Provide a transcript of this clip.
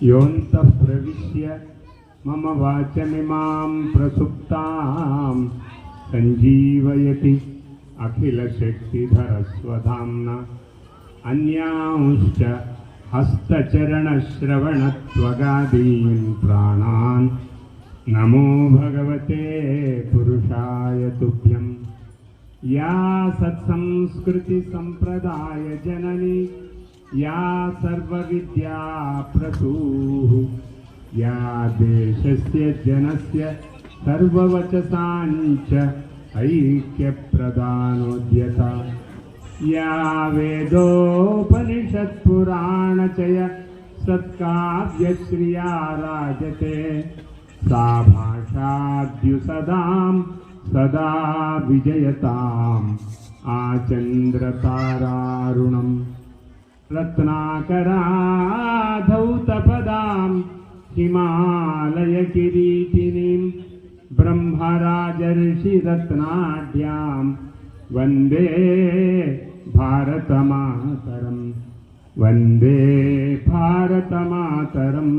योऽन्तः प्रविश्य मम वाचमिमां प्रसुप्तां सञ्जीवयति अखिलशक्तिधरस्वधाम्ना अन्यांश्च हस्तचरणश्रवणत्वगादीन् प्राणान् नमो भगवते पुरुषाय तुभ्यं। या सत्संस्कृतिसम्प्रदाय जननी या सर्वविद्या प्रसूः या देशस्य जनस्य सर्ववचसाञ्च ऐक्यप्रदानोद्यता या वेदोपनिषत्पुराणचय सत्काव्यश्रिया राजते सा भाषाद्युसदां सदा विजयताम् आचन्द्रतारारुणम् रत्नाकराधौतपदां हिमालयकिरीटिनीं ब्रह्मराजर्षिरत्नाढ्यां वन्दे भारतमातरम् वन्दे भारतमातरम्।